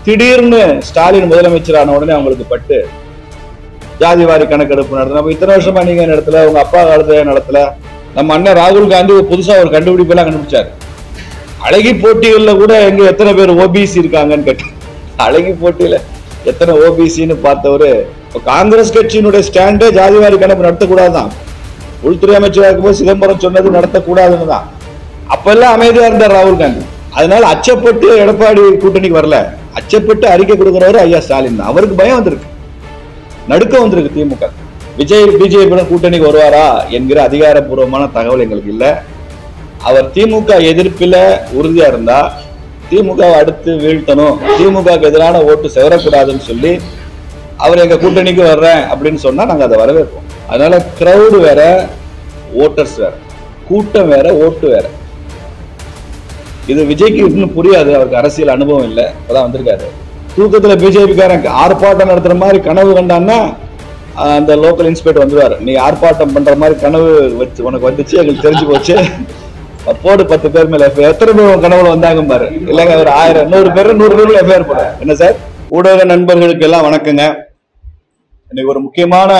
திடீர்னு ஸ்டாலின் முதலமைச்சரான உடனே அவங்களுக்கு பட்டு ஜாதிவாரி கணக்கெடுப்பு நடத்த நம்ம இத்தனை வருஷமா நீங்க நடத்தல, உங்க அப்பா காலத்துல நடத்தல. நம்ம அண்ணன் ராகுல் காந்தி புதுசா ஒரு கண்டுபிடிப்பெல்லாம் கண்டுபிடிச்சாரு. அழகி போட்டிகள்ல கூட எங்க எத்தனை பேர் ஓபிசி இருக்காங்கன்னு கேட்டு, அழகி போட்டியில எத்தனை ஓபிசின்னு பார்த்தவரு காங்கிரஸ் கட்சியினுடைய ஸ்டாண்டே ஜாதிவாரி கணக்கு நடத்தக்கூடாதுதான். உள்துறை அமைச்சராக இருக்கும்போது சிதம்பரம் சொன்னது நடத்தக்கூடாதுன்னு தான். அப்பெல்லாம் அமைதியா இருந்தார் ராகுல் காந்தி. அதனால அச்சப்பட்டு எடப்பாடி கூட்டணிக்கு வரல, அச்சப்பட்டு அறிக்கை கொடுக்கிறவரு ஐயா ஸ்டாலின் தான். அவருக்கு பயம் வந்திருக்கு, நடுக்கம் வந்திருக்கு. திமுக விஜய் பிஜேபியுடன் கூட்டணிக்கு வருவாரா என்கிற அதிகாரப்பூர்வமான தகவல் எங்களுக்கு இல்ல. அவர் திமுக எதிர்ப்பில உறுதியா இருந்தா திமுக அடுத்து வீழ்த்தணும், திமுகவுக்கு எதிரான ஓட்டு செவரக்கூடாதுன்னு சொல்லி அவர் எங்க கூட்டணிக்கு வர்றேன் அப்படின்னு சொன்னா நாங்க அதை வரவேற்போம். அதனால கிரௌடு வேற, ஓட்டர்ஸ் வேற, கூட்டம் வேற, ஓட்டு வேற. இது விஜய்க்கு இன்னும் புரியாது, அவருக்கு அரசியல் அனுபவம் இல்லை, இப்பதான் வந்திருக்காரு. தூக்கத்துல பிஜேபிக்காரன் ஆர்ப்பாட்டம் நடத்துற மாதிரி கனவு கண்டான்னா அந்த லோக்கல் இன்ஸ்பெக்டர் வந்துருவாரு. நீ ஆர்ப்பாட்டம் பண்ற மாதிரி கனவு வச்சு உனக்கு வந்துச்சு, எங்களுக்கு தெரிஞ்சு போச்சு, போடு 10 பேர் மேல எத்தனை பேர் கனவுல வந்தாங்க பாரு. இல்லைங்க ஒரு 1000 100 பேர் 100 பேர்ல எஃப்ஐஆர் போட. என்ன சார்? ஊடக நண்பர்களுக்கு எல்லாம் வணக்கங்க. இன்னைக்கு ஒரு முக்கியமான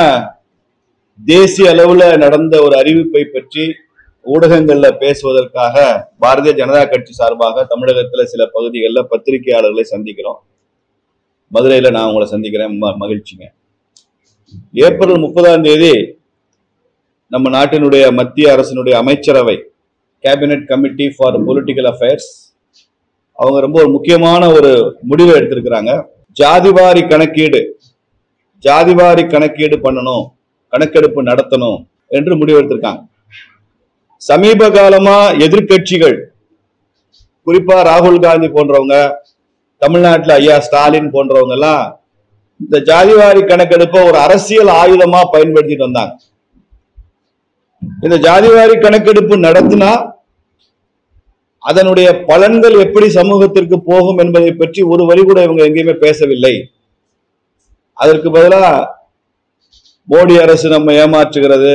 தேசிய அளவுல நடந்த ஒரு அறிவிப்பை பற்றி ஊடகங்கள்ல பேசுவதற்காக பாரதிய ஜனதா கட்சி சார்பாக தமிழகத்துல சில பகுதிகளில் பத்திரிகையாளர்களை சந்திக்கிறோம். மதுரையில நான் உங்களை சந்திக்கிறேன், மகிழ்ச்சிங்க. ஏப்ரல் 30ஆம் தேதி நம்ம நாட்டினுடைய மத்திய அரசினுடைய அமைச்சரவை cabinet committee for political affairs அவங்க ரொம்ப ஒரு முக்கியமான ஒரு முடிவை எடுத்திருக்கிறாங்க. ஜாதிவாரி கணக்கீடு பண்ணணும், கணக்கெடுப்பு நடத்தணும் என்று முடிவெடுத்திருக்காங்க. சமீப காலமா எதிர்கட்சிகள், குறிப்பா ராகுல் காந்தி போன்றவங்க, தமிழ்நாட்டில் ஐயா ஸ்டாலின் போன்றவங்க எல்லாம் இந்த ஜாதிவாரி கணக்கெடுப்பை ஒரு அரசியல் ஆயுதமா பயன்படுத்திட்டு வந்தாங்க. இந்த ஜாதிவாரி கணக்கெடுப்பு நடத்தினா அதனுடைய பலன்கள் எப்படி சமூகத்திற்கு போகும் என்பதை பற்றி ஒரு வரி கூட இவங்க எங்கேயுமே பேசவில்லை. அதற்கு பதிலா மோடி அரசு நம்ம ஏமாற்றுகிறது,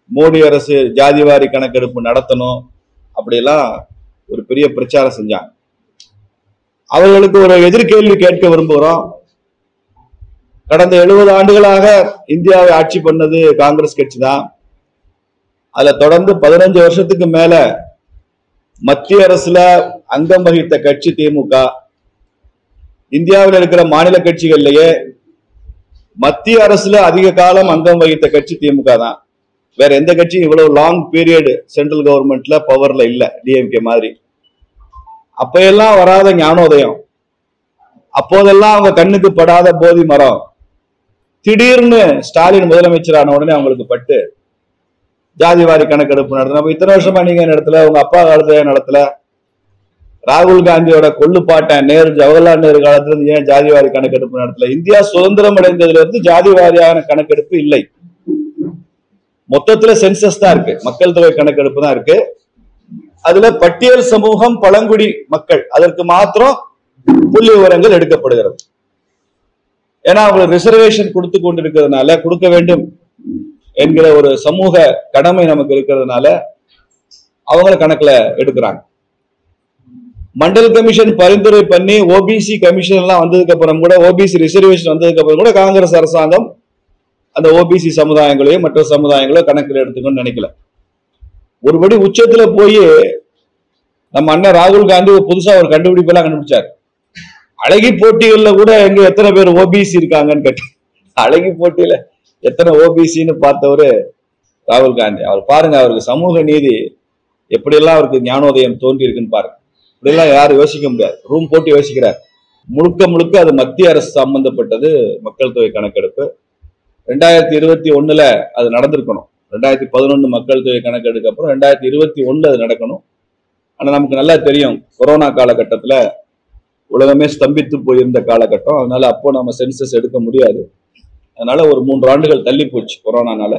மோடி அரசு ஜாதிவாரி கணக்கெடுப்பு நடத்தணும் அப்படியெல்லாம் ஒரு பெரிய பிரச்சாரம் செஞ்சாங்க. அவர்களுக்கு ஒரு எதிர்கேள்வி கேட்க விரும்புகிறோம். கடந்த 70 ஆண்டுகளாக இந்தியாவை ஆட்சி பண்ணது காங்கிரஸ் கட்சி தான். அதுல தொடர்ந்து 15 வருஷத்துக்கு மேல மத்திய அரசுல அங்கம் வகித்த கட்சி திமுக. இந்தியாவில் இருக்கிற மாநில கட்சிகள்லயே மத்திய அரசுல அதிக காலம் அங்கம் வகித்த கட்சி திமுக தான். வேற எந்த கட்சியும் இவ்வளவு லாங் பீரியட் சென்ட்ரல் கவர்மெண்ட்ல பவர்ல இல்ல, டிஎம்கே மாதிரி. அப்பெல்லாம் வராத ஞானோதயம், அப்போதெல்லாம் அவங்க கண்ணுக்கு படாத போதி மரம், திடீர்னு ஸ்டாலின் முதலமைச்சரான உடனே அவங்களுக்கு பட்டு ஜாதிவாரி கணக்கெடுப்பு நடத்த நம்ம இத்தனை வருஷமா நீங்க நடத்தல, உங்க அப்பா காலத்துல நடத்தல. ராகுல் காந்தியோட கொள்ளுப்பாட்டன் நேரு, ஜவஹர்லால் நேரு காலத்துல இருந்து ஏன் ஜாதிவாரி கணக்கெடுப்பு நடத்தல? இந்தியா சுதந்திரம் அடைந்ததுல இருந்து ஜாதிவாரியான கணக்கெடுப்பு இல்லை. மொத்தத்துல சென்சஸ் தான் இருக்கு, மக்கள் தொகை கணக்கெடுப்பு தான் இருக்கு. அதுல பட்டியல் சமூகம், பழங்குடி மக்கள், அதற்கு மாத்திரம் புள்ளி விவரங்கள் எடுக்கப்படுகிறது. ஏன்னா அவங்களுக்கு ரிசர்வேஷன் கொடுத்து கொண்டிருக்கிறதுனால, கொடுக்க வேண்டும் என்கிற ஒரு சமூக கடமை நமக்கு இருக்கிறதுனால அவங்கள கணக்குல எடுக்கிறாங்க. மண்டல் கமிஷன் பரிந்துரை பண்ணி ஓபிசி கமிஷன் எல்லாம் வந்ததுக்கு அப்புறம் கூட, ஓபிசி ரிசர்வேஷன் வந்ததுக்கு அப்புறம் கூட காங்கிரஸ் அரசாங்கம் அந்த ஓபிசி சமுதாயங்களையும் மற்ற சமுதாயங்களையும் கணக்கில் எடுத்துக்கணும்னு நினைக்கல. ஒருபடி உச்சத்துல போய் நம்ம அண்ணன் ராகுல் காந்தி புதுசா ஒரு கண்டுபிடிப்பெல்லாம் கண்டுபிடிச்சாரு. அழகி போட்டிகள்ல கூட எங்க எத்தனை பேர் ஓபிசி இருக்காங்கன்னு கேட்டு, அழகி போட்டியில எத்தனை ஓபிசின்னு பார்த்தவரு ராகுல் காந்தி. அவர் பாருங்க, அவருக்கு சமூக நீதி எப்படியெல்லாம் அவருக்கு ஞானோதயம் தோன்றி இருக்குன்னு பாருங்க. இப்படியெல்லாம் யாரும் யோசிக்க முடியாது, ரூம் போட்டு யோசிக்கிறார். முழுக்க முழுக்க அது மத்திய அரசு சம்பந்தப்பட்டது மக்கள் தொகை கணக்கெடுப்பு. 2021 அது நடந்திருக்கணும். 2011 மக்கள் தொகை கணக்கெடுக்க அப்புறம் 2021 அது நடக்கணும். ஆனா நமக்கு நல்லா தெரியும், கொரோனா காலகட்டத்துல உலகமே ஸ்தம்பித்து போயிருந்த காலகட்டம். அதனால அப்போ நம்ம சென்சஸ் எடுக்க முடியாது. அதனால ஒரு 3 ஆண்டுகள் தள்ளி போச்சு கொரோனானால.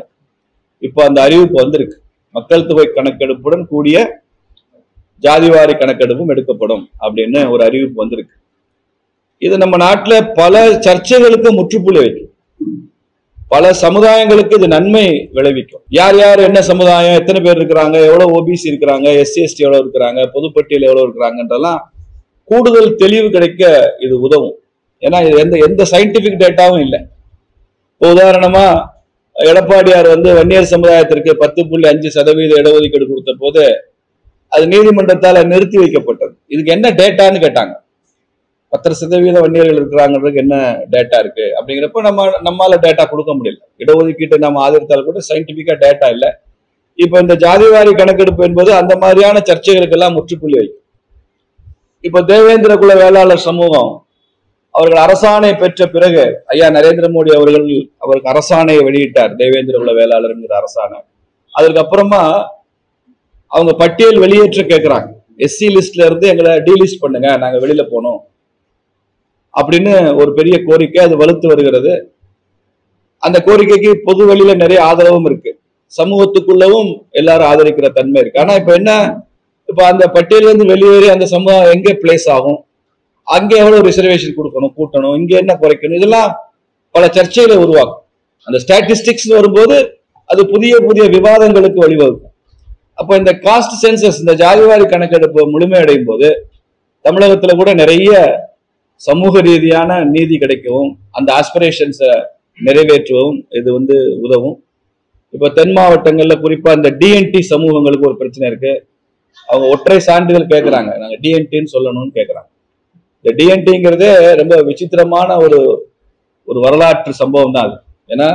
இப்போ அந்த அறிவிப்பு வந்திருக்கு, மக்கள் தொகை கணக்கெடுப்புடன் கூடிய ஜாதிவாரி கணக்கெடுப்பும் எடுக்கப்படும் அப்படின்னு ஒரு அறிவிப்பு வந்திருக்கு. இது நம்ம நாட்டுல பல சர்ச்சைகளுக்கு முற்றுப்புள்ளி வைக்கும், பல சமுதாயங்களுக்கு இது நன்மை விளைவிக்கும். யார் யார் என்ன சமுதாயம், எத்தனை பேர் இருக்கிறாங்க, எவ்வளவு ஓபிசி இருக்கிறாங்க, எஸ்சி எஸ்டி எவ்வளவு இருக்கிறாங்க, பொதுப்பட்டியல் எவ்வளவு இருக்கிறாங்கன்றெல்லாம் கூடுதல் தெளிவு கிடைக்க இது உதவும். ஏன்னா இது எந்த சயின்டிபிக் டேட்டாவும் இல்லை. இப்போ உதாரணமா எடப்பாடியார் வன்னியர் சமுதாயத்திற்கு 10.5% இடஒதுக்கீடு கொடுத்த போது அது நீதிமன்றத்தால நிறுத்தி வைக்கப்பட்டது. இதுக்கு என்ன டேட்டான்னு கேட்டாங்க. 10% வன்னியர்கள் இருக்கிறாங்கிறதுக்கு என்ன டேட்டா இருக்கு அப்படிங்கிறப்ப நம்மால டேட்டா கொடுக்க முடியல. இடஒதுக்கீட்டை நம்ம ஆதரித்தால் கூட சயின்டிபிக்கா டேட்டா இல்லை. இப்ப இந்த ஜாதிவாரி கணக்கெடுப்பு என்பது அந்த மாதிரியான சர்ச்சைகளுக்கெல்லாம் முற்றுப்புள்ளி வைக்கும். இப்ப தேவேந்திர குல வேளாளர் சமூகம் அவர்கள் அரசாணை பெற்ற பிறகு ஐயா நரேந்திர மோடி அவருக்கு அரசாணையை வெளியிட்டார், தேவேந்திர குல வேளாளர்ங்கிற அரசாணை. அதுக்கப்புறமா அவங்க பட்டியல் வெளியேற்ற கேட்கிறாங்க. எஸ்சி லிஸ்ட்ல இருந்து எங்களை டீலிஸ்ட் பண்ணுங்க, நாங்க வெளியில போனோம் அப்படின்னு ஒரு பெரிய கோரிக்கை. அது வலுத்து வருகிறது. அந்த கோரிக்கைக்கு பொது வெளியில நிறைய ஆதரவும் இருக்கு, சமூகத்துக்குள்ளவும் எல்லாரும் ஆதரிக்கிற தன்மை இருக்கு. ஆனா இப்ப என்ன, இப்ப அந்த பட்டியலிருந்து வெளியேறி அந்த சமூகம் எங்கே பிளேஸ் ஆகும், அங்கே எவ்வளவு ரிசர்வேஷன் கொடுக்கணும், கூட்டணும், இங்க என்ன குறைக்கணும், இதெல்லாம் பல சர்ச்சைகளை உருவாக்கும். அந்த ஸ்டாட்டிஸ்டிக்ஸ் வரும்போது அது புதிய புதிய விவாதங்களுக்கு வழிவகுக்கும். அப்ப இந்த காஸ்ட் சென்சஸ், இந்த ஜாதிவாரி கணக்கெடுப்பு முழுமையடையும் போது தமிழகத்துல கூட நிறைய சமூக ரீதியான நீதி கிடைக்கவும் அந்த ஆஸ்பிரேஷன்ஸை நிறைவேற்றவும் இது உதவும். இப்ப தென் மாவட்டங்கள்ல குறிப்பா இந்த டிஎன்டி சமூகங்களுக்கு ஒரு பிரச்சனை இருக்கு. அவங்க ஒற்றை சான்றிதழ் கேட்கறாங்க, நாங்க டிஎன்டின்னு சொல்லணும்னு கேட்கறாங்க. இந்த டிஎன்டிங்கிறதே ரொம்ப விசித்திரமான ஒரு வரலாற்று சம்பவம் தான் அது. ஏன்னா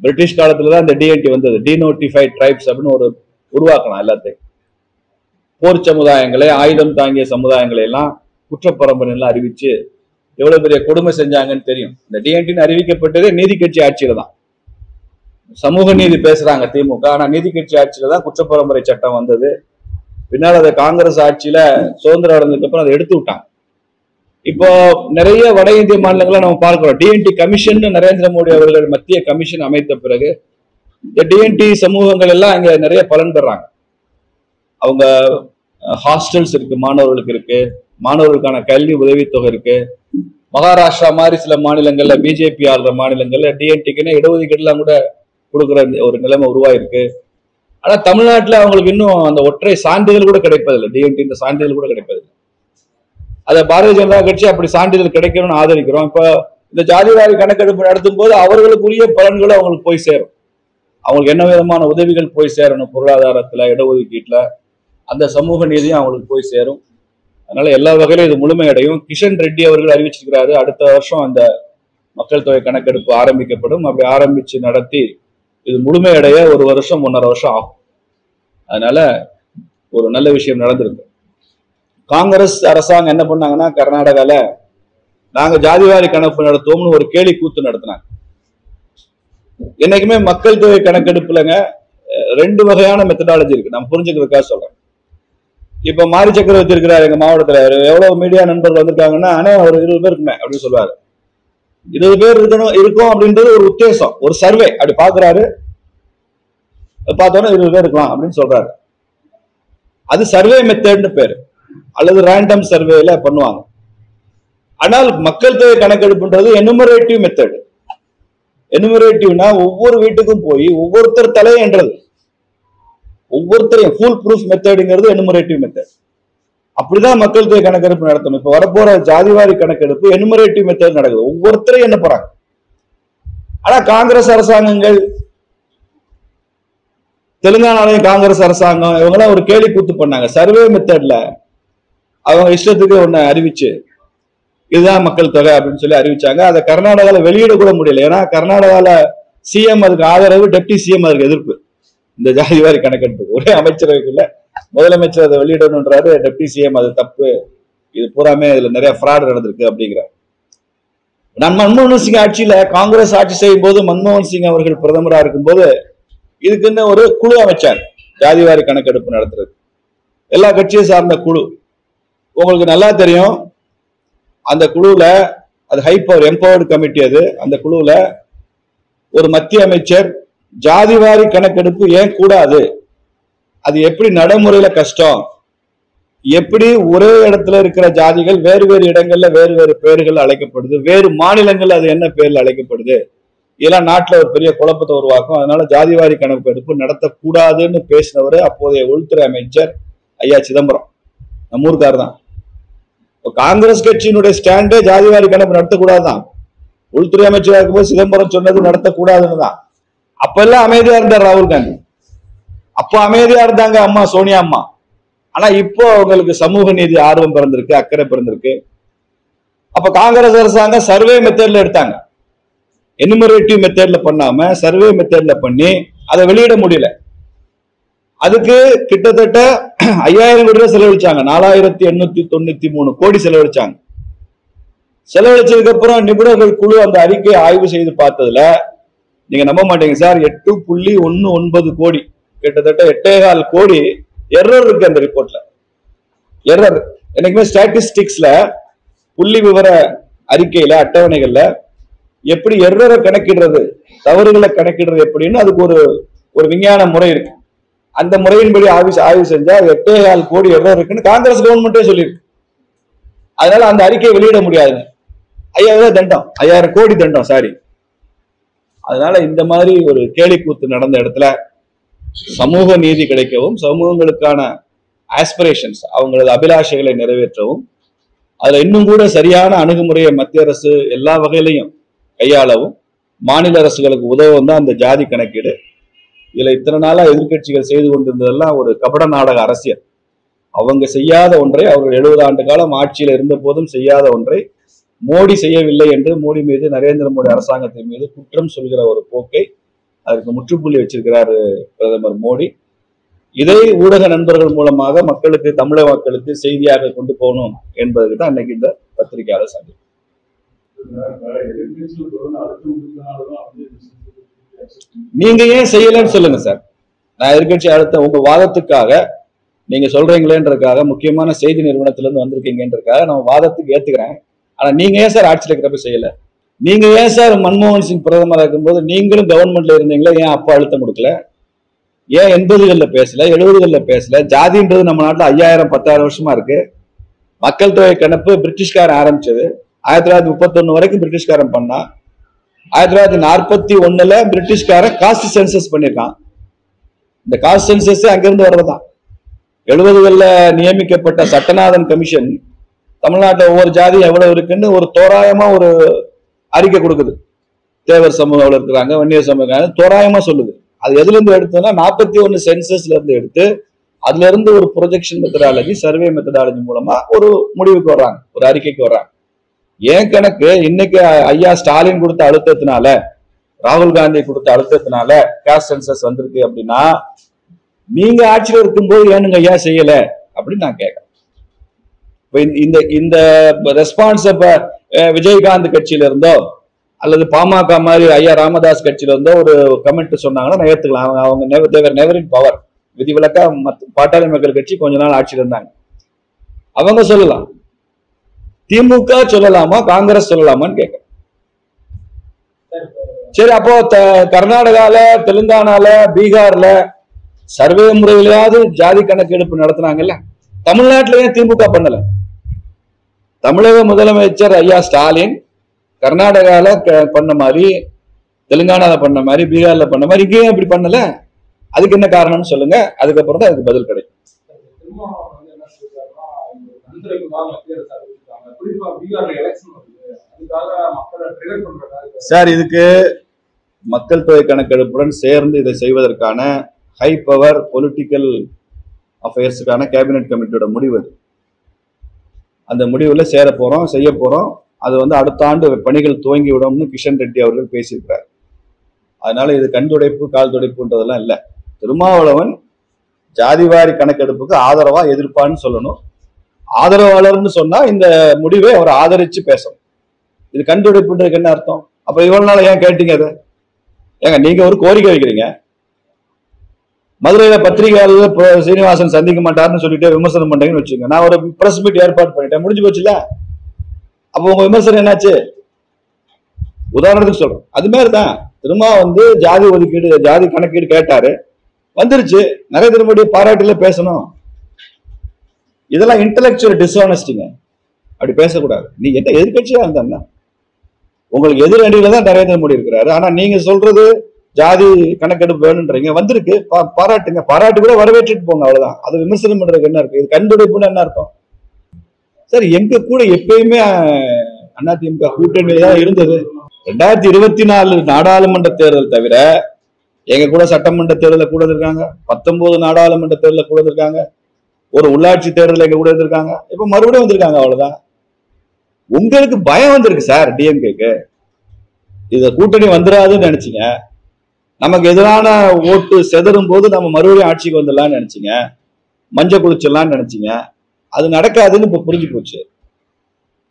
பிரிட்டிஷ் காலத்துலதான் இந்த டிஎன்டி வந்தது, டிநோட்டிஃபைட் ட்ரைப்ஸ் அப்படின்னு உருவாக்கலாம். எல்லாத்தையும் போர் சமுதாயங்களை, ஆயுதம் தாங்கிய சமுதாயங்களை எல்லாம் குற்றப்பரம்பரை எல்லாம் அறிவிச்சு எவ்வளவு பெரிய கொடுமை செஞ்சாங்கன்னு தெரியும். இந்த டிஎன்டின்னு அறிவிக்கப்பட்டதே நீதி கட்சி ஆட்சியில தான். சமூக நீதி பேசுறாங்க திமுக, ஆனா நீதி கட்சி ஆட்சியில தான் குற்றப்பரம்பரை சட்டம் வந்தது. பின்னால் அதை காங்கிரஸ் ஆட்சியில சுதந்திரம் அடைந்ததுக்கு அப்புறம் அதை எடுத்து விட்டாங்க. இப்போ நிறைய வட இந்திய மாநிலங்களை நம்ம பார்க்கிறோம். டிஎன்டி கமிஷன் நரேந்திர மோடி அவர்கள் மத்திய கமிஷன் அமைத்த பிறகு இந்த டிஎன்டி சமூகங்கள் எல்லாம் இங்க நிறைய பலன் பெறாங்க. அவங்க ஹாஸ்டல்ஸ் இருக்கு, மாணவர்களுக்கு இருக்கு, மாணவர்களுக்கான கல்வி உதவித்தொகை இருக்கு. மகாராஷ்டிரா மாதிரி சில மாநிலங்கள்ல, பிஜேபி ஆளுற மாநிலங்கள்ல டிஎன்டிக்குன்னு இடஒதுக்கீடுலாம் கூட கொடுக்குற ஒரு நிலைமை உருவாயிருக்கு. ஆனா தமிழ்நாட்டுல அவங்களுக்கு இன்னும் அந்த ஒற்றை சான்றிதழ் கூட கிடைப்பதில்லை, டிஎன்டி இந்த சான்றிதழ் கூட கிடைப்பதில்லை. அதை பாரதிய ஜனதா கட்சி அப்படி சான்றிதழ் கிடைக்கணும்னு ஆதரிக்கிறோம். இப்ப இந்த ஜாதிவாரி கணக்கெடுப்பு நடத்தும் போது அவர்களுக்குரிய பலன்களும் அவங்களுக்கு போய் சேரும். அவங்களுக்கு என்ன விதமான உதவிகள் போய் சேரணும், பொருளாதாரத்துல, இடஒதுக்கீட்டுல, அந்த சமூக நீதியும் அவங்களுக்கு போய் சேரும். அதனால எல்லா வகையிலும் இது முழுமையடையும். கிஷன் ரெட்டி அவர்கள் அறிவிச்சிருக்கிறாரு, அடுத்த வருஷம் அந்த மக்கள் தொகை கணக்கெடுப்பு ஆரம்பிக்கப்படும். அப்படி ஆரம்பிச்சு நடத்தி இது முழுமையடைய 1 வருஷம் 1.5 வருஷம் ஆகும். அதனால ஒரு நல்ல விஷயம் நடந்திருக்கு. காங்கிரஸ் அரசாங்கம் என்ன பண்ணாங்கன்னா, கர்நாடகால நாங்க ஜாதிவாரி கணக்கு நடத்துவோம்னு ஒரு கேலி கூத்து நடத்தினாங்க. என்னைக்குமே மக்கள் தொகை கணக்கெடுப்புலங்க 2 வகையான மெத்தடாலஜி இருக்கு, நம்ம புரிஞ்சுக்கிறதுக்காக சொல்றேன். இப்ப மாரி சக்கரவர்த்தி இருக்கிறார் எங்க மாவட்டத்துல, எவ்வளவு மீடியா நண்பர்கள் வந்திருக்காங்கன்னா, ஆனா ஒரு 20 பேர் இருக்குமே அப்படின்னு சொல்லுவாரு. 20 பேர் இருக்கும் அப்படின்றது ஒரு உத்தேசம், ஒரு சர்வே. அப்படி பாக்குறாரு, பார்த்தோன்னா 20 பேர் இருக்கலாம் அப்படின்னு சொல்றாரு. அது சர்வே மெத்தட்னு பேரு, அல்லது ரேண்டம் சர்வேல பண்ணுவாங்க. ஆனால் மக்கள் தொகை கணக்கெடுப்புன்றது எனுமரேட்டிவ் மெத்தட். எனுமரேட்டிவ்னா ஒவ்வொரு வீட்டுக்கும் போய் ஒவ்வொருத்தர் தலையன்றது, ஒவ்வொருத்தரையும் ஃபுல் ப்ரூஃப் மெத்தடுங்கிறது எனுமரேட்டிவ் மெத்தட். அப்படிதான் மக்கள் தொகை கணக்கெடுப்பு நடத்தணும். இப்ப வரப்போற ஜாதிவாரி கணக்கெடுப்பு எனுமரேட்டிவ் மெத்தட் நடக்குது, ஒவ்வொருத்தரையும் என்ன போறாங்க. ஆனா காங்கிரஸ் அரசாங்கங்கள், தெலுங்கானாலையும் காங்கிரஸ் அரசாங்கம், இவங்கெல்லாம் ஒரு கேலி கூத்து பண்ணாங்க. சர்வே மெத்தட்ல அவங்க இஷ்டத்துக்கு ஒண்ணு அறிவிச்சு இதுதான் மக்கள் தொகை அப்படின்னு சொல்லி அறிவிச்சாங்க. அதை கர்நாடகால வெளியிட கூட முடியல. ஏன்னா கர்நாடகால சிஎம் அதுக்கு ஆதரவு, டெப்டி சிஎம் அதுக்கு எதிர்ப்பு. இந்த ஜாதிவாரி கணக்கெடுப்பு ஒரே அமைச்சரவைக்குள்ள முதலமைச்சர் அதை வெளியிடணுன்றாரு, டெப்டி சிஎம் அது தப்பு, இது பூராமே இதுல நிறைய ஃப்ராட் நடந்திருக்கு அப்படிங்கிறார். நான் மன்மோகன் சிங் ஆட்சியில, காங்கிரஸ் ஆட்சி செய்யும் போது மன்மோகன் சிங் அவர்கள் பிரதமராக இருக்கும்போது இதுக்குன்னு ஒரு குழு அமைச்சார், ஜாதிவாரி கணக்கெடுப்பு நடத்துறது. எல்லா கட்சியை சார்ந்த குழு. உங்களுக்கு நல்லா தெரியும், அந்த குழுவுல அது ஹை பவர் எம்பவர்டு கமிட்டி, அது அந்த குழுவுல ஒரு மத்திய அமைச்சர் ஜாதிவாரி கணக்கெடுப்பு ஏன் கூடாது, அது எப்படி நடைமுறையில கஷ்டம், எப்படி ஒரே இடத்துல இருக்கிற ஜாதிகள் வேறு வேறு இடங்கள்ல வேறு வேறு பெயர்கள் அழைக்கப்படுது, வேறு மாநிலங்கள்ல அது என்ன பேர்ல அழைக்கப்படுது, இதெல்லாம் நாட்டுல ஒரு பெரிய குழப்பத்தை உருவாக்கும். அதனால ஜாதிவாரி கணக்கெடுப்பு நடத்தக்கூடாதுன்னு பேசினவர் அப்போதைய உள்துறை அமைச்சர் ஐயா சிதம்பரம், நம்ம ஊருக்கார் தான். காங்கிரஸ் கட்சியினுடைய ஸ்டாண்டே ஜாதிவாரி கணக்கு நடத்தக்கூடாதுதான். உள்துறை அமைச்சராக இருக்கும்போது சிதம்பரம் சொன்னது நடத்தக்கூடாதுன்னு தான். அப்ப எல்லாம் அமைதியா இருந்தார் ராகுல் காந்தி. அப்ப அமைதியா இருந்தாங்க அம்மா சோனியா அம்மா. ஆனா இப்போ அவங்களுக்கு சமூக நீதி ஆர்வம் பிறந்திருக்கு, அக்கறை பிறந்திருக்கு. அப்ப காங்கிரஸ் அரசாங்கம் சர்வே மெத்தட்ல எடுத்தாங்க. எனுமரேட்டிவ் மெத்தட்ல பண்ணாம சர்வே மெத்தட்ல பண்ணி அதை வெளியிட முடியல. அதுக்கு கிட்டத்தட்ட 5000 கோடி ரூபாய் செலவழிச்சாங்க. 4893 கோடி செலவழிச்சாங்க. செலவழிச்சதுக்கு அப்புறம் நிபுணர்கள் குழு அந்த அறிக்கையை ஆய்வு செய்து பார்த்ததுல நீங்க நம்ப மாட்டீங்க சார், 8.19 கோடி, கிட்டத்தட்ட 8.25 கோடி எரர் இருக்கு அந்த ரிப்போர்ட்ல. எரர் எனக்குமே ஸ்டாட்டிஸ்டிக்ஸ்ல புள்ளி விவர அறிக்கையில அட்டவணைகள்ல எப்படி எரரை கணக்கிடுறது, தவறுகளை கணக்கிடுறது எப்படின்னு அதுக்கு ஒரு விஞ்ஞான முறை இருக்கு. அந்த முறையின்படி ஆய்வு செஞ்சா 8.25 கோடி எரர் இருக்குன்னு காங்கிரஸ் கவர்மெண்டே சொல்லியிருக்கு. அதனால அந்த அறிக்கையை வெளியிட முடியாது. 5000 தண்டம், 5000 கோடி தண்டம், சாரி. அதனால இந்த மாதிரி ஒரு கேலிக்கூத்து நடந்த இடத்துல சமூக நீதி கிடைக்கவும், சமூகங்களுக்கான ஆஸ்பிரேஷன்ஸ், அவங்களது அபிலாஷைகளை நிறைவேற்றவும், அதுல இன்னும் கூட சரியான அணுகுமுறையை மத்திய அரசு எல்லா வகையிலையும் கையாளவும், மாநில அரசுகளுக்கு உதவும் தான் அந்த ஜாதி கணக்கீடு. இதுல இத்தனை நாளா எதிர்கட்சிகள் செய்து கொண்டிருந்ததெல்லாம் ஒரு கபட நாடக அரசியல். அவங்க செய்யாத ஒன்றை, அவர்கள் 70 ஆண்டு காலம் ஆட்சியில் இருந்த போதும் செய்யாத ஒன்றை மோடி செய்யவில்லை என்று மோடி மீது, நரேந்திர மோடி அரசாங்கத்தின் மீது குற்றம் சொல்கிற ஒரு போக்கை அதற்கு முற்றுப்புள்ளி வச்சிருக்கிறார் பிரதமர் மோடி. இதை ஊடக நண்பர்கள் மூலமாக மக்களுக்கு, தமிழக மக்களுக்கு செய்தியாக கொண்டு போகணும் என்பதுக்கு தான் இன்னைக்கு இந்த பத்திரிகையாளர் சந்திப்பு. நீங்க ஏன் செய்யலன்னு சொல்லுங்க சார். நான் எதிர்கட்சி அடுத்த உங்க வாதத்துக்காக நீங்க சொல்றீங்களேன்றதுக்காக, முக்கியமான செய்தி நிறுவனத்துல இருந்து வந்திருக்கீங்கன்றதுக்காக நான் வாதத்துக்கு ஏத்துக்கிறேன். ஆனா நீங்க ஏன் சார் ஆட்சியில் இருக்கிறப்ப செய்யல? நீங்க ஏன் சார் மன்மோகன் சிங் பிரதமராக இருக்கும்போது நீங்களும் கவர்மெண்ட்ல இருந்தீங்களா, ஏன் அப்பா அழுத்தம் கொடுக்கல? ஏன் 80கள்ல பேசல, 70கள்ல பேசல? ஜாதின்றது நம்ம நாட்டுல 5000 10,000 வருஷமா இருக்கு. மக்கள் தொகை கணப்பு பிரிட்டிஷ்காரன் ஆரம்பிச்சது. 1931 வரைக்கும் பிரிட்டிஷ்காரன் பண்ணா. 1941ல பிரிட்டிஷ்காரன் காஸ்ட் சென்சஸ் பண்ணிருக்கான். இந்த காஸ்ட் சென்சஸ் அங்கிருந்து வர்றதுதான். 70கள்ல நியமிக்கப்பட்ட சட்டநாதன் கமிஷன் தமிழ்நாட்டில் ஒவ்வொரு ஜாதி எவ்வளவு இருக்குன்னு ஒரு தோராயமா ஒரு அறிக்கை கொடுக்குது. தேவர் சமூகம் எவ்வளவு இருக்கிறாங்க, வன்னியர் சமூகம் தோராயமா சொல்லுது. அது எதுல இருந்து எடுத்தோம்னா 41 சென்சஸ்ல இருந்து எடுத்து அதுல இருந்து ஒரு ப்ரொஜெக்ஷன் மெத்தடாலஜி, சர்வே மெத்தடாலஜி மூலமா ஒரு முடிவுக்கு வர்றாங்க, ஒரு அறிக்கைக்கு வர்றாங்க. ஏன் கணக்கு இன்னைக்கு ஐயா ஸ்டாலின் கொடுத்த அழுத்தத்தினால, ராகுல் காந்தி கொடுத்த அழுத்தத்தினால காஸ்ட் சென்சஸ் வந்திருக்கு அப்படின்னா, நீங்க ஆட்சியில் இருக்கும்போது ஏனுங்க ஐயா செய்யல அப்படின்னு நான் கேட்கிறேன். இந்த ரெஸ்பான்ஸ் விஜயகாந்த் கட்சியில இருந்தோ அல்லது பாமக மாதிரி ஐயா ராமதாஸ் கட்சியில இருந்தோ ஒரு கமெண்ட் சொன்னாங்கன்னா நான் ஏத்துக்கலாம். அவங்க நெவர் இன் பவர். விதிவிலக்கா பாட்டாளி மக்கள் கட்சி கொஞ்ச நாள் ஆட்சியில் இருந்தாங்க, அவங்க சொல்லலாம். திமுக சொல்லலாமா, காங்கிரஸ் சொல்லலாமான்னு கேட்க. சரி, அப்போ கர்நாடகால, தெலுங்கானால, பீகார்ல சர்வே முறையிலாவது ஜாதி கணக்கெடுப்பு நடத்தினாங்கல்ல. தமிழ்நாட்டில ஏன் திமுக பண்ணல? தமிழக முதலமைச்சர் ஐயா ஸ்டாலின் கர்நாடகால பண்ண மாதிரி, தெலுங்கானால பண்ண மாதிரி, பீகார்ல பண்ண மாதிரி இங்கேயும் இப்படி பண்ணல. அதுக்கு என்ன காரணம்னு சொல்லுங்க, அதுக்கப்புறம் தான் அதுக்கு பதில் கிடைக்கும். சார், இதுக்கு மக்கள் தொகை கணக்கெடுப்புடன் சேர்ந்து இதை செய்வதற்கான ஹை பவர் பொலிட்டிக்கல் அஃபேர்ஸுக்கான கேபினெட் கமிட்டியோட முடிவு. அந்த முடிவுல சேர போறோம், செய்ய போறோம். அது அடுத்த ஆண்டு பணிகள் துவங்கி விடும்னு கிஷன் ரெட்டி அவர்கள் பேசியிருக்கிறார். அதனால இது கண் துடைப்பு கால் துடைப்புன்றதெல்லாம் இல்லை. திருமாவளவன் ஜாதிவாரி கணக்கெடுப்புக்கு ஆதரவா எதிர்ப்பான்னு சொல்லணும். ஆதரவாளர்னு சொன்னா இந்த முடிவை அவர் ஆதரிச்சு பேசணும். இது கண் துடைப்புன்றதுக்கு என்ன அர்த்தம்? அப்ப இவ்வளவு நாள் ஏன் கேட்டீங்க? அதை ஏங்க நீங்க ஒரு கோரிக்கை வைக்கிறீங்க, மதுரையில பத்திரிகையாளர் சீனிவாசன் சந்திக்க மாட்டாருன்னு சொல்லிட்டு விமர்சனம் பண்றீங்கன்னு வச்சுங்க. நான் ஒரு பிரஸ் மீட் ஏற்பாடு பண்ணிட்டேன், முடிஞ்சு போச்சுல. அப்ப உங்க விமர்சனம் என்னாச்சு? உதாரணத்துக்கு சொல்றேன். அது மாதிரிதான் திரும்ப ஜாதி ஒதுக்கீடு, ஜாதி கணக்கீடு கேட்டாரு, வந்துருச்சு. நரேந்திர மோடி பாராட்டில பேசணும். இதெல்லாம் இன்டெலக்சுவல் டிஸ்ஆனஸ்டிங்க. அப்படி பேசக்கூடாது. நீ என்ன எதிர்கட்சியா இருந்தா உங்களுக்கு எதிர் அணியில தான் நரேந்திர மோடி இருக்கிறாரு. ஆனா நீங்க சொல்றது ஜாதி கணக்கெடுப்பு வேணும்ன்றீங்க, வந்திருக்கு, பாராட்டுங்க. பாராட்டு கூட வரவேற்றுட்டு போங்க, அவ்வளவுதான். அது விமர்சனம் பண்றதுக்கு என்ன இருக்கு? இது கண்டுபிடிப்புன்னு என்ன அர்த்தம்? சார் எங்க கூட எப்பயுமே அதிமுக கூட்டணி தான் இருந்தது. 2024 நாடாளுமன்ற தேர்தல் தவிர எங்க கூட சட்டமன்ற தேர்தலில் கூட இருக்காங்க, 19 நாடாளுமன்ற தேர்தலில் கூட இருக்காங்க, ஒரு உள்ளாட்சி தேர்தலில் எங்க கூட இருந்திருக்காங்க, இப்ப மறுபடியும் வந்திருக்காங்க. அவ்வளவுதான். உங்களுக்கு பயம் வந்திருக்கு சார் டிஎம்கேக்கு. இத கூட்டணி வந்துடாதுன்னு நினைச்சீங்க. நமக்கு எதிரான ஓட்டு செதறும் போது நம்ம மறுபடியும் ஆட்சிக்கு வந்துடலாம்னு நினைச்சீங்க, மஞ்ச குளிச்சிடலாம்னு நினைச்சீங்க. அது நடக்காதுன்னு இப்ப புரிஞ்சு போச்சு.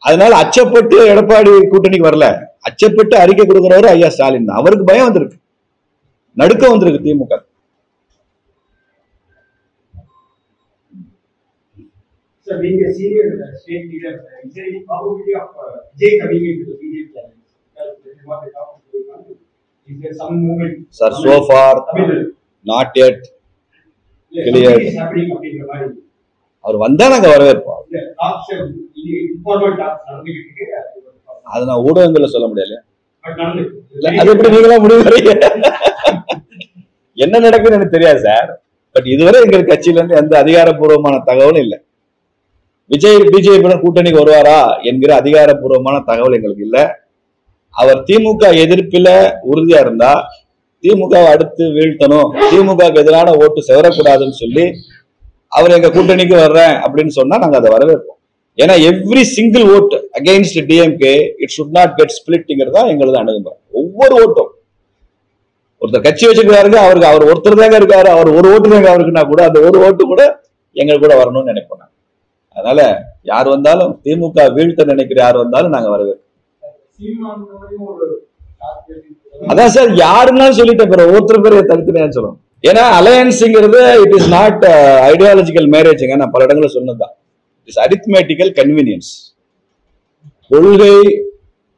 அதனால அச்சப்பட்டு எடப்பாடி கூட்டணிக்கு வரல, அச்சப்பட்டு அறிக்கை கொடுக்கிறவரு ஐயா ஸ்டாலின் தான். அவருக்கு பயம் வந்திருக்கு, நடுக்கம் வந்திருக்கு திமுக. So being a senior state leader, is there any probability of Vijay coming into the BJP challenge? Because this is what they talk about. Is there some movement? Sir, so far not yet clear. Is happening up in the mind. அவர் வந்தா நாங்க வரவேற்போம். Informal talks நடந்துகிட்டு அதை நான் ஊடகங்கள்ல சொல்ல முடியல. But அது எப்படி நீங்களா முடிவு வரீங்க? என்ன நடக்குன்னு எனக்கு தெரியாது சார். பட் இதுவரை எங்க கட்சியில இருந்து எந்த அதிகாரப்பூர்வமான தகவலும் இல்லை. விஜய் பிஜேபியுடன் கூட்டணிக்கு வருவாரா என்கிற அதிகாரப்பூர்வமான தகவல் எங்களுக்கு இல்லை. அவர் திமுக எதிர்ப்பில உறுதியா இருந்தா திமுக அடுத்து வீழ்த்தணும், திமுகவுக்கு எதிரான ஓட்டு செவரக்கூடாதுன்னு சொல்லி அவர் எங்க கூட்டணிக்கு வர்றேன் அப்படின்னு சொன்னா நாங்க அதை வரவேற்போம். ஏன்னா every single vote against DMK it should not get ஸ்பிளிட்ங்கிறதா எங்களது அணுகுமுறை. ஒவ்வொரு ஓட்டும் ஒருத்தர் கட்சி வச்சுக்கிறாருங்க, அவருக்கு அவர் ஒருத்தர் தாங்க இருக்காரு, அவர் ஒரு ஓட்டு தாங்க அவருக்குன்னா கூட அந்த ஒரு ஓட்டு கூட எங்களுக்கு கூட வரணும்னு நினைப்போம். அதனால யார் வந்தாலும் திமுக வீழ்த்த நினைக்கிற யார் வந்தாலும் நாங்க வரவேற்போம். அதான் சார் யாருன்னாலும் சொல்லிட்ட பிறகு ஒருத்தர் பேரை தடுத்துனேன்னு சொல்லணும். ஏன்னா அலையன்ஸுங்கிறது இட் இஸ் நாட் ஐடியாலஜிக்கல் மேரேஜுங்க. நான் பல இடங்களில் சொன்னதுதான். It's arithmetical convenience. கொள்கை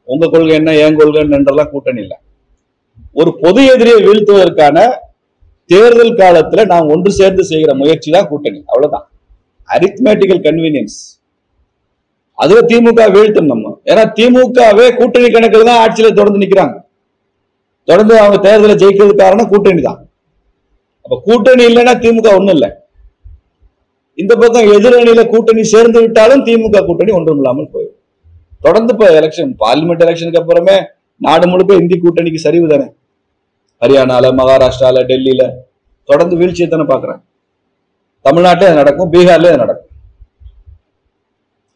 உங்க கொள்கை என்ன என் கொள்கைன்னு என்றெல்லாம் கூட்டணி இல்லை. ஒரு பொது எதிரியை வீழ்த்துவதற்கான தேர்தல் காலத்துல நாம் ஒன்று சேர்ந்து செய்கிற முயற்சி தான் கூட்டணி. அவ்வளவுதான். அரித்மேட்டிக்கல் கன்வீனியன்ஸ். அதுல திமுக வீழ்த்தும் நம்ம. ஏன்னா திமுகவே கூட்டணி கணக்கில் தான் ஆட்சியில தொடர்ந்து நிக்கிறாங்க. தொடர்ந்து அவங்க தேர்தலை ஜெயிக்கிறது காரணம் கூட்டணி தான். அப்ப கூட்டணி இல்லைன்னா திமுக ஒண்ணும் இல்லை. இந்த பக்கம் எதிரணியில கூட்டணி சேர்ந்து விட்டாலும் திமுக கூட்டணி ஒன்றும் இல்லாமல் போயிடும். தொடர்ந்து இப்ப எலெக்ஷன் பார்லிமெண்ட் எலெக்ஷனுக்கு அப்புறமே நாடு முழுக்க இந்தி கூட்டணிக்கு சரிவு தானே. ஹரியானால, மகாராஷ்டிரால, டெல்லியில தொடர்ந்து வீழ்ச்சியை தானே பாக்குறாங்க. தமிழ்நாட்டில் நடக்கும், பீகார்ல நடக்கும்.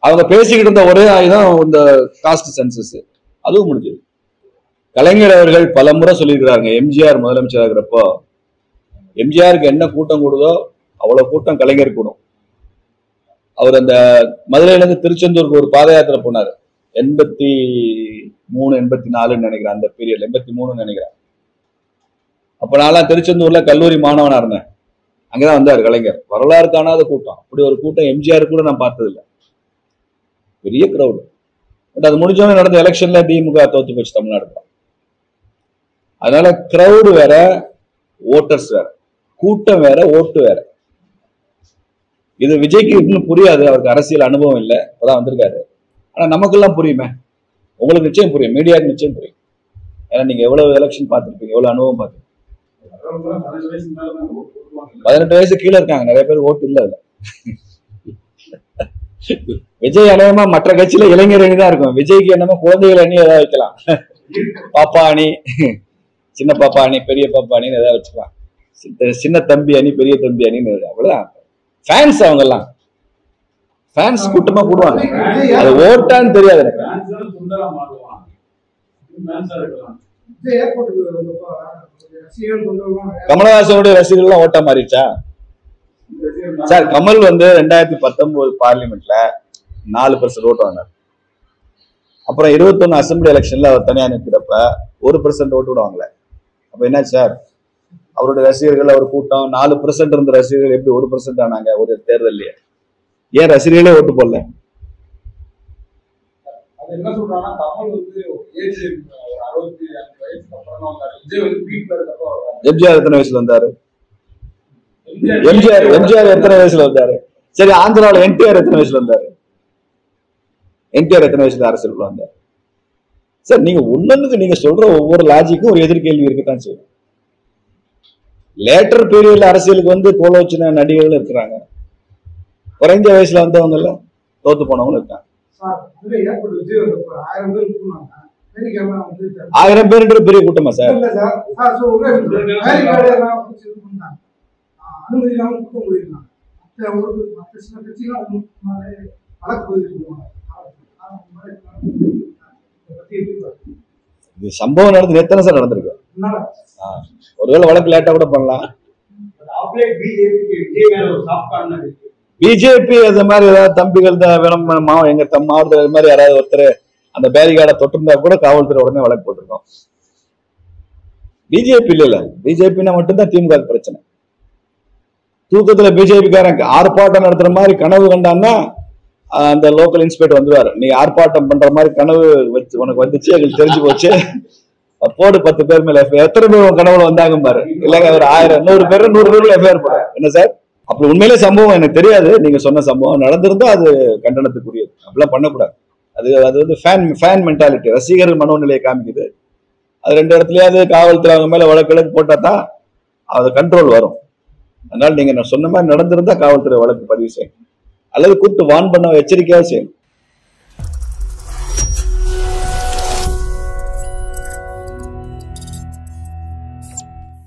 அவங்க பேசிக்கிட்டு இருந்த ஒரே ஆயுதம் இந்த காஸ்ட் சென்சஸ், அதுவும் முடிஞ்சது. கலைஞர் அவர்கள் பல முறை சொல்லியிருக்கிறாங்க, எம்ஜிஆர் முதலமைச்சர் ஆகிறப்போ எம்ஜிஆருக்கு என்ன கூட்டம் கூடுதோ அவ்வளவு கூட்டம் கலைஞர் கூடும். அவர் அந்த மதுரையில இருந்து திருச்செந்தூருக்கு ஒரு பாத யாத்திரை போனாரு. 83 84 நினைக்கிறேன், அந்த பீரியட் 83 நினைக்கிறேன். அப்ப நான் திருச்செந்தூர்ல கல்லூரி மாணவனா இருந்தேன். அங்கதான் வந்தாரு கலைஞர். வரலாறு காணாத கூட்டம். அப்படி ஒரு கூட்டம் எம்ஜிஆர் கூட நான் பார்த்தது இல்லை. பெரிய கிரௌடு. பட் அது முடிஞ்சவங்க நடந்த எலெக்ஷன்ல திமுக தோத்து போச்சு தமிழ்நாடு. அதனால கிரௌடு வேற, ஓட்டர்ஸ் வேற, கூட்டம் வேற, ஓட்டு வேற. இது விஜய்க்கு இன்னும் புரியாது, அவருக்கு அரசியல் அனுபவம் இல்லை, இப்பதான் வந்திருக்காரு. ஆனா நமக்கெல்லாம் புரியுமே, உங்களுக்கு நிச்சயம் புரியும், மீடியாவுக்கு நிச்சயம் புரியும். ஏன்னா நீங்க எவ்வளவு எலெக்ஷன் பார்த்துருப்பீங்க, எவ்வளவு அனுபவம் பார்த்துருப்பீங்க. 18 வயசு கீழே இருக்காங்க நிறைய பேர், ஓட்டு இல்ல. விஜய் அநேகமா மற்ற கட்சியில இளைஞர் அணி தான் இருக்கும். விஜய்க்கு என்னமோ குழந்தைகள் அணி ஏதாவது வைக்கலாம். பாப்பா அணி, சின்ன பாப்பா அணி, பெரிய பாப்பா அணின்னு ஏதாவது வச்சுக்கலாம். சின்ன தம்பி அணி, பெரிய தம்பி அணின்னு அவ்வளவுதான். ஃபேன்ஸ் அவங்க எல்லாம் ஃபேன்ஸ் கூட்டமா போடுவாங்க. அது ஓட்டான்னு தெரியாது எனக்கு. கமலஹாசனுடைய ரசிகர்கள் ஓட்டா மாறிடுச்சா சார்? கமல் 2019 பார்லிமெண்ட்ல 4% ஓட்டு வாங்கினார். அப்புறம் 21 அசம்பிளி எலெக்ஷன்ல அவர் தனியா நிற்கிறப்ப 1% ஓட்டு கூட வாங்கல. அப்ப என்ன சார், அவருடைய ரசிகர்கள், அவர் கூட்டம் 4% இருந்த ரசிகர்கள் எப்படி 1% ஆனாங்க ஒரு தேர்தல்லையே? ஏன் ரசிகர்களே ஓட்டு போடல? என்ன சொல்றாங்கன்னா கமல் ஏஜ் 65 வயசுக்கு அப்புறம் வந்தாரு. எம்ஜிஆர் எத்தனை வயசுல வந்தாரு? எம்ஜிஆர் எத்தனை வயசுல வந்தாரு? சரி, ஆந்திராவில் என்டிஆர் எத்தனை வயசுல வந்தாரு? என்டிஆர் எத்தனை வயசுல அரசியலுக்குள்ள வந்தாரு? சார், நீங்க ஒண்ணுக்கு நீங்க சொல்ற ஒவ்வொரு லாஜிக்கும் ஒரு எதிர்கேள்வி இருக்குதான் செய்யும். லேட்டர் பீரியட்ல அரசியலுக்கு கோலோச்சின நடிகர்கள் இருக்கிறாங்க. குறைஞ்ச வயசுல வந்தவங்க இல்ல, தோத்து போனவங்களும் இருக்காங்க. சார், இதுல ஏற்பட்ட விஜய் வந்தப்ப 1000 பேர் கூப்பிடுவாங்க. பேரிகார்டுலாம் வந்து 1000 பேருன்றது பெரிய கூட்டமா சார்? இல்ல சார். சார் சொல்றேன். பேரிகார்டு எல்லாம் வச்சு இது பண்ணாங்க. அனுமதி இல்லாம கூட்டம் போயிருந்தாங்க. மற்ற சில கட்சிலாம் வழக்கு பதிவு பண்ணுவாங்க. இது சம்பவம் நடந்து எத்தனை சார் நடந்திருக்கு? ஒருவேளை வழக்கு லேட்டா கூட பண்ணலாம். பிஜேபி அது மாதிரி ஏதாவது தம்பிகள் தான் வேணும் எங்க மாவட்டத்தில் இது மாதிரி யாராவது ஒருத்தர் அந்த பேரிகார்டை தொட்டிருந்தா கூட காவல்துறை உடனே வழக்கு போட்டிருக்கோம். பிஜேபி இல்ல, பிஜேபினா மட்டும்தான் திமுக பிரச்சனை. தூக்கத்துல பிஜேபிக்காரன் ஆர்ப்பாட்டம் நடத்துற மாதிரி கனவு கண்டான்னா அந்த லோக்கல் இன்ஸ்பெக்டர் வந்துருவாரு. நீ ஆர்ப்பாட்டம் பண்ற மாதிரி கனவு வச்சு உனக்கு வந்துச்சு, எங்களுக்கு தெரிஞ்சு போச்சு, போடு 10 பேர் மேல எஃப்ஐஆர். எத்தனை பேர் உங்க கனவுல வந்தாங்க பாரு. இல்லைங்க ஒரு 1000 100 பேர் எஃப்ஐஆர் போட என்ன சார்? அப்படி உண்மையிலே சம்பவம் எனக்கு தெரியாது. நீங்க சொன்ன சம்பவம் நடந்திருந்தா அது கண்டனத்துக்குரியது. அப்படிலாம் பண்ணக்கூடாது. அது வந்து ஃபேன் மென்டாலிட்டி, ரசிகர்கள் மனோநிலையை காமிக்குது. அது 2 இடத்துலயாவது காவல்துறை அவங்க மேல வழக்கு போட்டா தான் அது கண்ட்ரோல் வரும். அதனால நீங்க நான் சொன்ன மாதிரி நடந்திருந்தா காவல்துறை வழக்கு பதிவு செய்யணும், அல்லது கூப்பிட்டு வான் பண்ண எச்சரிக்கையாக செய்யணும்.